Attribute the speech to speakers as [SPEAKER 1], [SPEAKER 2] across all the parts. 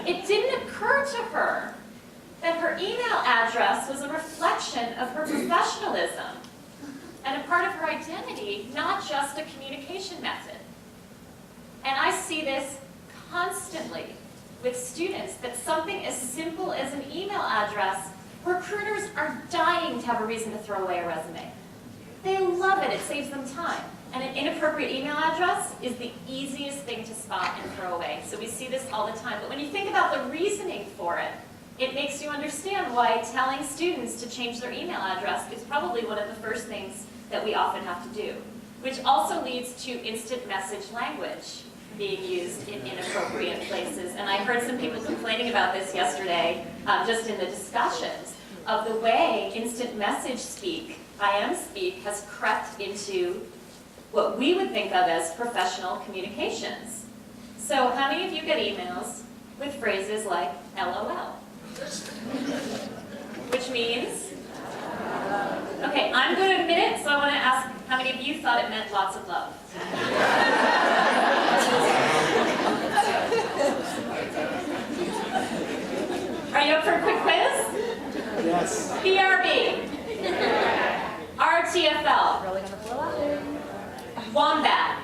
[SPEAKER 1] It didn't occur to her that her email address was a reflection of her professionalism and a part of her identity, not just a communication method. And I see this constantly with students, that something as simple as an email address, recruiters are dying to have a reason to throw away a resume. They love it, it saves them time. And an inappropriate email address is the easiest thing to spot and throw away. So we see this all the time. But when you think about the reasoning for it, it makes you understand why telling students to change their email address is probably one of the first things that we often have to do, which also leads to instant message language being used in inappropriate places. And I heard some people complaining about this yesterday, just in the discussions, of the way instant message speak, IM speak, has crept into what we would think of as professional communications. So how many of you get emails with phrases like LOL? Which means, okay, I'm going to admit it, so I want to ask how many of you thought it meant lots of love? Are you up for a quick quiz?
[SPEAKER 2] Yes.
[SPEAKER 1] BRB. RTFL. Wombat. WOMBAT.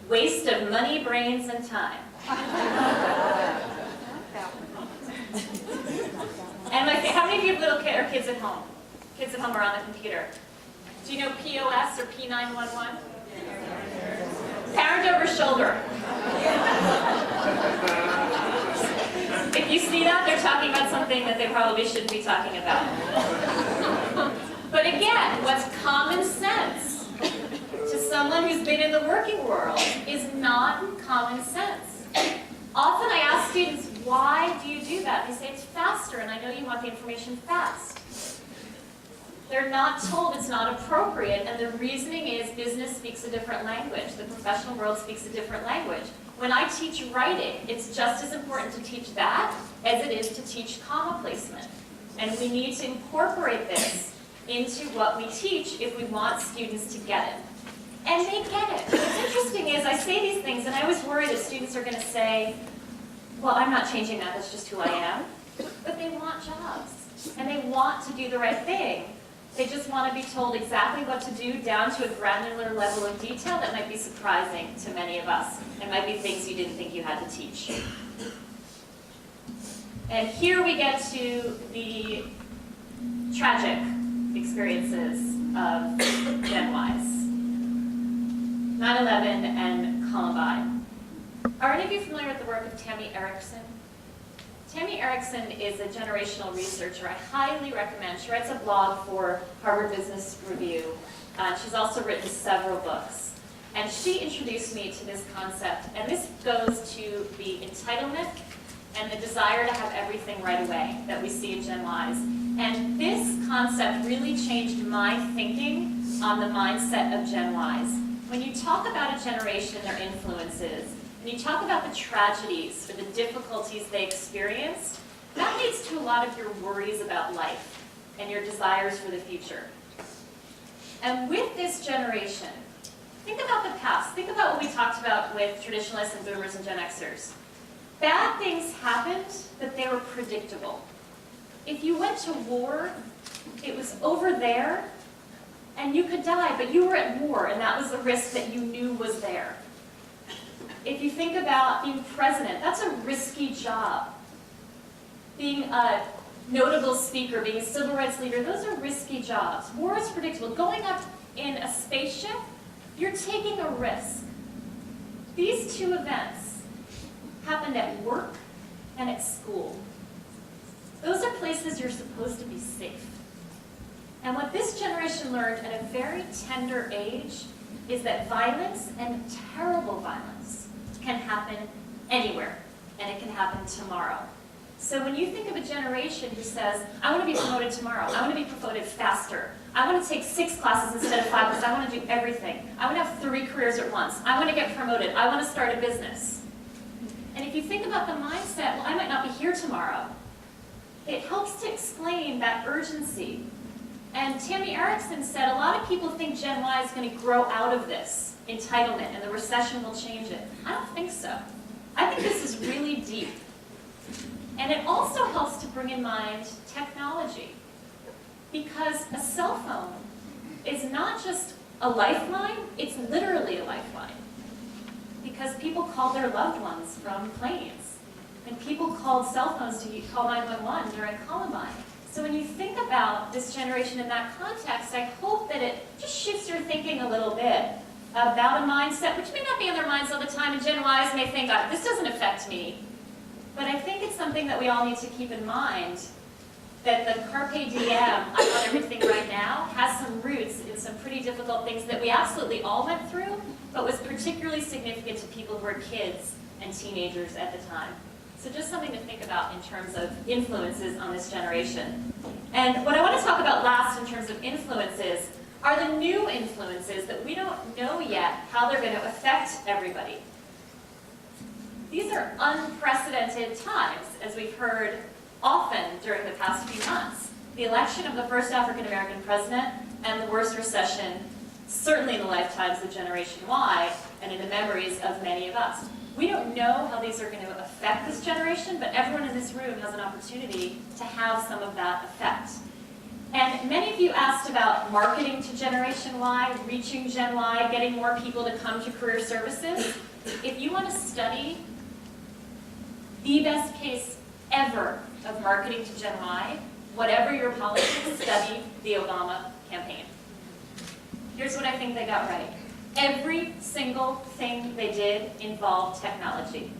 [SPEAKER 1] Waste of money, brains, and time. And how many of you have little kids at home? Kids at home are on the computer. Do you know POS or P911? Parent over shoulder. If you see that, they're talking about something that they probably shouldn't be talking about. But again, what's common sense to someone who's been in the working world is not common sense. Often I ask students, why do you do that? They say it's faster, and I know you want the information fast. They're not told it's not appropriate, and the reasoning is business speaks a different language. The professional world speaks a different language. When I teach writing, it's just as important to teach that as it is to teach comma placement. And we need to incorporate this into what we teach if we want students to get it. And they get it. What's interesting is I say these things, and I always worry that students are going to say, well, I'm not changing that, that's just who I am. But they want jobs, and they want to do the right thing. They just want to be told exactly what to do down to a granular level of detail that might be surprising to many of us. It might be things you didn't think you had to teach. And here we get to the tragic experiences of Gen Ys. 9/11 and Columbine. Are any of you familiar with the work of Tammy Erickson? Tammy Erickson is a generational researcher I highly recommend. She writes a blog for Harvard Business Review. She's also written several books. And she introduced me to this concept. And this goes to the entitlement and the desire to have everything right away that we see in Gen Ys. And this concept really changed my thinking on the mindset of Gen Ys. When you talk about a generation and their influences, and you talk about the tragedies or the difficulties they experienced, that leads to a lot of your worries about life and your desires for the future. And with this generation, think about the past. Think about what we talked about with traditionalists and boomers and Gen Xers. Bad things happened, but they were predictable. If you went to war, it was over there, and you could die, but you were at war, and that was the risk that you knew was there. If you think about being president, that's a risky job. Being a notable speaker, being a civil rights leader, those are risky jobs. War is predictable. Going up in a spaceship, you're taking a risk. These two events happened at work and at school. Those are places you're supposed to be safe. And what this generation learned at a very tender age is that violence, and terrible violence, can happen anywhere, and it can happen tomorrow. So when you think of a generation who says, I want to be promoted tomorrow, I want to be promoted faster, I want to take 6 classes instead of 5 because I want to do everything, I want to have 3 careers at once, I want to get promoted, I want to start a business. And if you think about the mindset, well, I might not be here tomorrow, it helps to explain that urgency And Tammy Erickson said a lot of people think Gen Y is going to grow out of this entitlement and the recession will change it. I don't think so. I think this is really deep. And it also helps to bring in mind technology. Because a cell phone is not just a lifeline, it's literally a lifeline. Because people call their loved ones from planes. And people called cell phones to call 911 during Columbine. So when you think about this generation in that context, I hope that it just shifts your thinking a little bit about a mindset, which may not be in their minds all the time, and Gen Ys may think, this doesn't affect me. But I think it's something that we all need to keep in mind, that the carpe diem, I want everything right now, has some roots in some pretty difficult things that we absolutely all went through, but was particularly significant to people who were kids and teenagers at the time. So just something to think about in terms of influences on this generation. And what I want to talk about last in terms of influences are the new influences that we don't know yet how they're going to affect everybody. These are unprecedented times, as we've heard often during the past few months. The election of the first African American president and the worst recession, certainly in the lifetimes of Generation Y and in the memories of many of us. We don't know how these are going to affect this generation, but everyone in this room has an opportunity to have some of that effect. And many of you asked about marketing to Generation Y, reaching Gen Y, getting more people to come to career services. If you want to study the best case ever of marketing to Gen Y, whatever your politics, study the Obama campaign. Here's what I think they got right. Every single thing they did involved technology.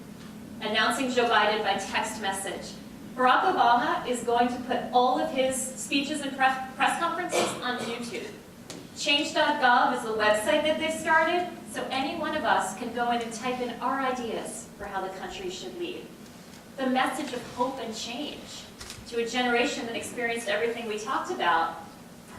[SPEAKER 1] Announcing Joe Biden by text message. Barack Obama is going to put all of his speeches and press conferences on YouTube. Change.gov is the website that they've started, so any one of us can go in and type in our ideas for how the country should lead. The message of hope and change to a generation that experienced everything we talked about.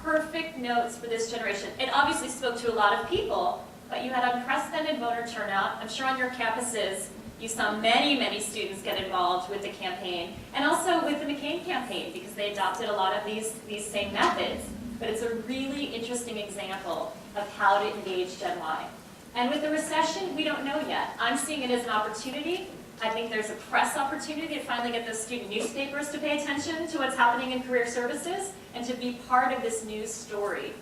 [SPEAKER 1] Perfect notes for this generation. It obviously spoke to a lot of people, but you had unprecedented voter turnout. I'm sure on your campuses you saw many, many students get involved with the campaign, and also with the McCain campaign, because they adopted a lot of these same methods. But it's a really interesting example of how to engage Gen Y. And with the recession, we don't know yet. I'm seeing it as an opportunity. I think there's a press opportunity to finally get those student newspapers to pay attention to what's happening in career services and to be part of this news story.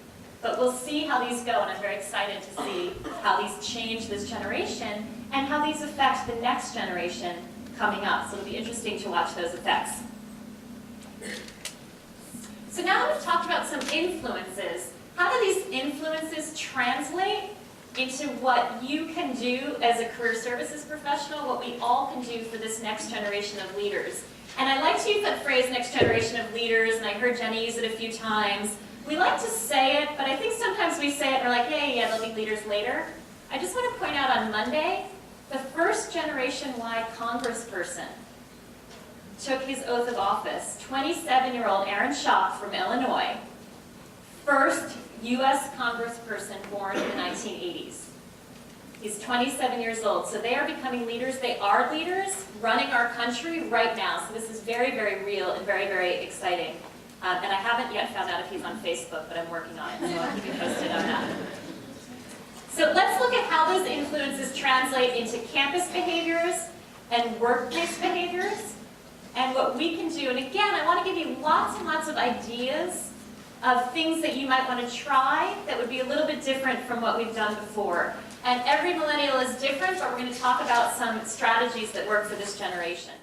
[SPEAKER 1] But we'll see how these go, and I'm very excited to see how these change this generation and how these affect the next generation coming up. So it'll be interesting to watch those effects. So now that we've talked about some influences, how do these influences translate into what you can do as a career services professional, what we all can do for this next generation of leaders? And I like to use that phrase, next generation of leaders, and I heard Jenny use it a few times. We like to say it, but I think sometimes we say it and we're like, hey, yeah, they'll be leaders later. I just want to point out on Monday, the first Generation Y congressperson took his oath of office, 27-year-old Aaron Schock from Illinois, first U.S. congressperson born in the 1980s. He's 27 years old, so they are becoming leaders. They are leaders running our country right now. So this is very, very real and very, very exciting. And I haven't yet found out if he's on Facebook, but I'm working on it, so I'll keep you posted on that. So let's look at how those influences translate into campus behaviors and workplace behaviors and what we can do. And again, I want to give you lots and lots of ideas of things that you might want to try that would be a little bit different from what we've done before. And every millennial is different, but we're going to talk about some strategies that work for this generation.